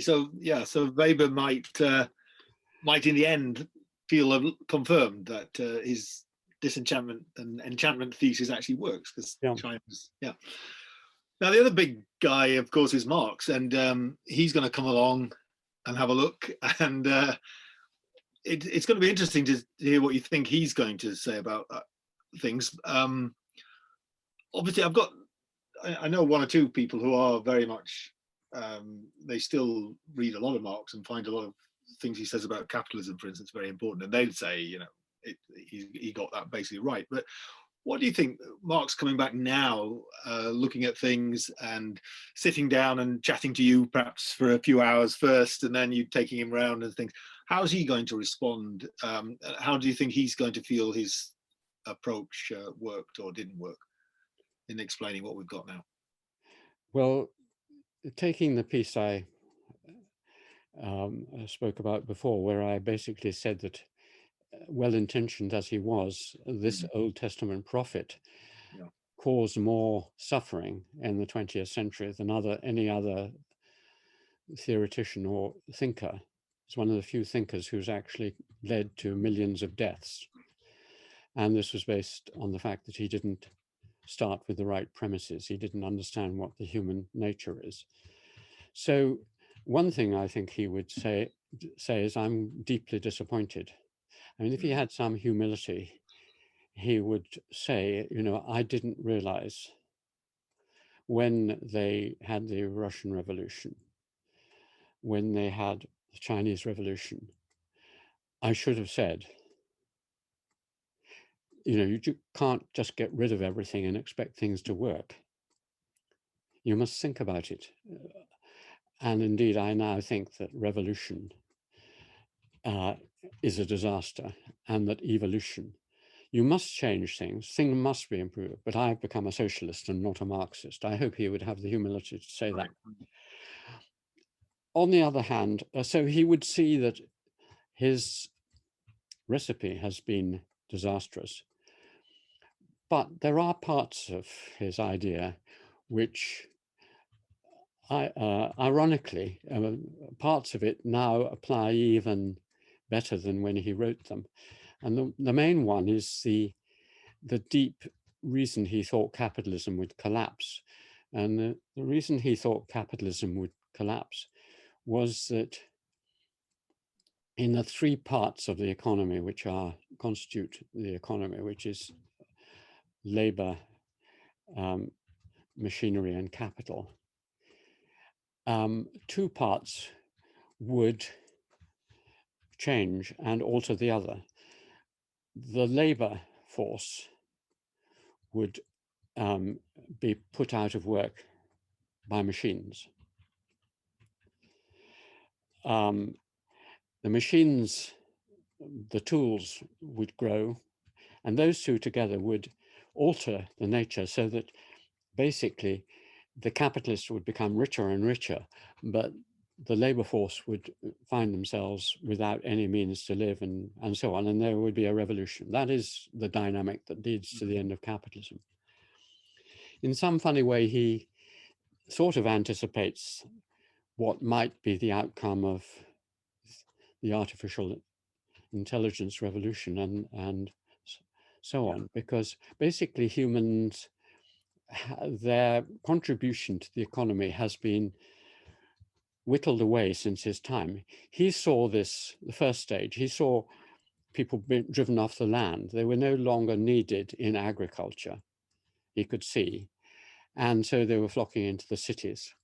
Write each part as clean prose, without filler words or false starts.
So yeah, so Weber might in the end feel confirmed that his disenchantment and enchantment thesis actually works, because China's Now the other big guy, of course, is Marx, and he's going to come along and have a look, and it's going to be interesting to hear what you think he's going to say about things. Obviously, I know one or two people who are very much, they still read a lot of Marx and find a lot of things he says about capitalism, for instance, very important, and they'd say, he got that basically right. But what do you think, Marx coming back now, looking at things and sitting down and chatting to you perhaps for a few hours first, and then you taking him around and things, how's he going to respond? How do you think he's going to feel his approach worked or didn't work in explaining what we've got now? Well, taking the piece I spoke about before, where I basically said that, well-intentioned as he was, this Old Testament prophet caused more suffering in the 20th century than any other theoretician or thinker. He's one of the few thinkers who's actually led to millions of deaths. And this was based on the fact that he didn't start with the right premises. He didn't understand what the human nature is. So one thing I think he would say is, I'm deeply disappointed. I mean, if he had some humility, he would say, I didn't realize when they had the Russian Revolution, when they had the Chinese Revolution, I should have said, you can't just get rid of everything and expect things to work. You must think about it. And indeed, I now think that revolution is a disaster, and that evolution, you must change things must be improved. But I've become a socialist and not a Marxist. I hope he would have the humility to say that. On the other hand, so he would see that his recipe has been disastrous. But there are parts of his idea which, ironically, parts of it now apply even better than when he wrote them. And the main one is the deep reason he thought capitalism would collapse. And the reason he thought capitalism would collapse was that in the three parts of the economy which constitute the economy, which is labor, machinery, and capital, two parts would change and alter the other. The labor force would be put out of work by machines. The machines, the tools would grow, and those two together would alter the nature, so that basically the capitalists would become richer and richer, but the labor force would find themselves without any means to live, and so on, and there would be a revolution. That is the dynamic that leads to the end of capitalism. In some funny way, he sort of anticipates what might be the outcome of the artificial intelligence revolution and so on, because basically humans, their contribution to the economy has been whittled away since his time. He saw this, the first stage, he saw people being driven off the land. They were no longer needed in agriculture, he could see. And so they were flocking into the cities.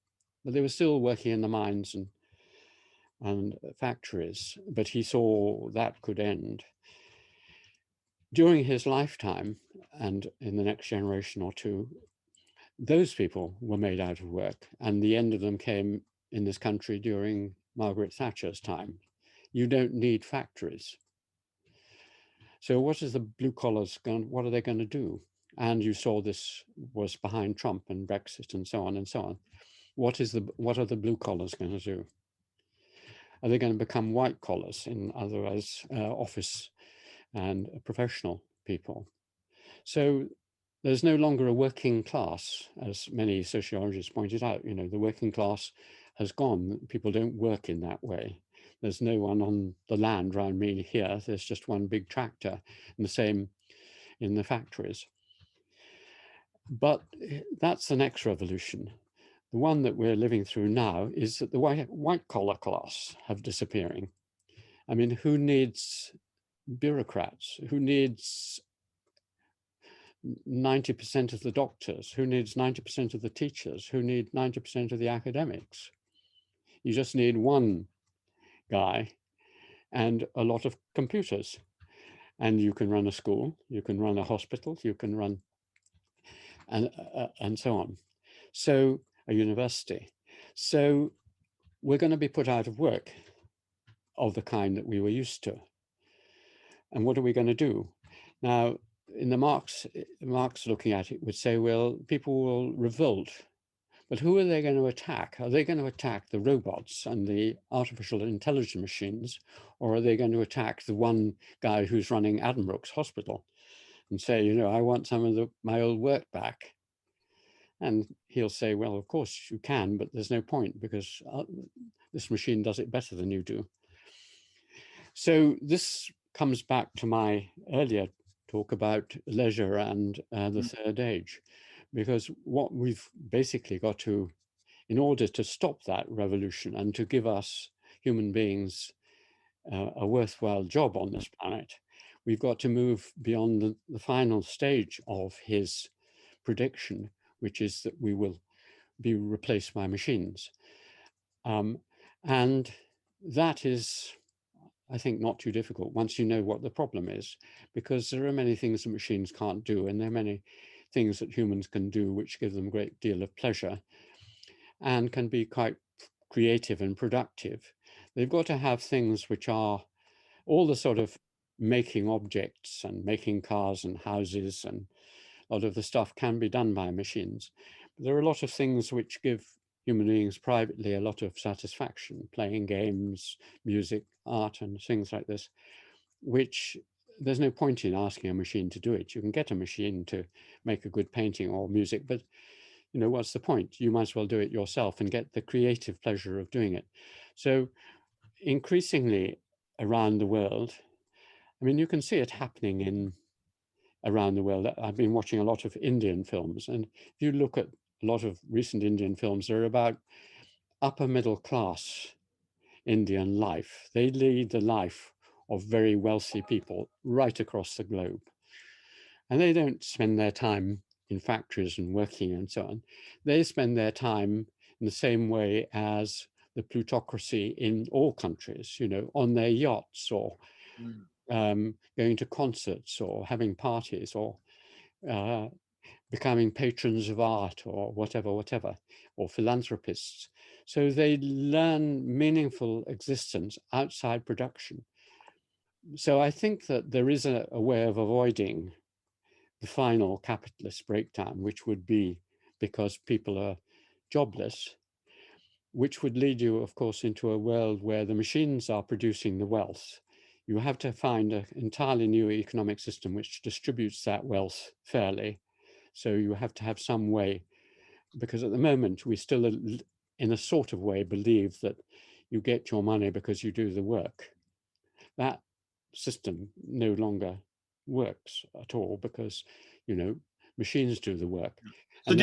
But they were still working in the mines and factories, but he saw that could end. During his lifetime, and in the next generation or two, those people were made out of work, and the end of them came in this country during Margaret Thatcher's time. You don't need factories. So what is the blue collars what are they going to do? And you saw this was behind Trump and Brexit and so on and so on. What are the blue collars going to do? Are they going to become white collars, in other words, office and professional people? So there's no longer a working class, as many sociologists pointed out. The working class has gone. People don't work in that way. There's no one on the land around me here. There's just one big tractor, and the same in the factories. But that's the next revolution. The one that we're living through now is that the white collar class have disappearing. I mean, who needs bureaucrats? Who needs 90% of the doctors? Who needs 90% of the teachers? Who need 90% of the academics? You just need one guy and a lot of computers. And you can run a school, you can run a hospital, you can run and so on. So a university. So we're going to be put out of work of the kind that we were used to. And what are we going to do? Now, in the Marx looking at it would say, well, people will revolt. But who are they going to attack? Are they going to attack the robots and the artificial intelligence machines? Or are they going to attack the one guy who's running Addenbrooke's hospital and say, you know, I want some of my old work back? And he'll say, well, of course you can, but there's no point because this machine does it better than you do. So this comes back to my earlier talk about leisure and the third age, because what we've basically got to, in order to stop that revolution and to give us human beings a worthwhile job on this planet, we've got to move beyond the final stage of his prediction, which is that we will be replaced by machines. And that is, I think, not too difficult once you know what the problem is, because there are many things that machines can't do, and there are many things that humans can do which give them a great deal of pleasure and can be quite creative and productive. They've got to have things which are all the sort of making objects and making cars and houses, and a lot of the stuff can be done by machines. But there are a lot of things which give human beings privately a lot of satisfaction, playing games, music, art, and things like this, which there's no point in asking a machine to do it. You can get a machine to make a good painting or music, but you know, what's the point? You might as well do it yourself and get the creative pleasure of doing it. So increasingly around the world, I mean, you can see it happening around the world. I've been watching a lot of Indian films, and if you look at a lot of recent Indian films, they're about upper middle class Indian life. They lead the life of very wealthy people right across the globe. And they don't spend their time in factories and working and so on. They spend their time in the same way as the plutocracy in all countries, you know, on their yachts or going to concerts or having parties or becoming patrons of art or whatever, or philanthropists. So they learn meaningful existence outside production. So I think that there is a way of avoiding the final capitalist breakdown, which would be because people are jobless, which would lead you, of course, into a world where the machines are producing the wealth. You have to find an entirely new economic system which distributes that wealth fairly. So you have to have some way, because at the moment we still, in a sort of way, believe that you get your money because you do the work. That system no longer works at all because, you know, machines do the work. So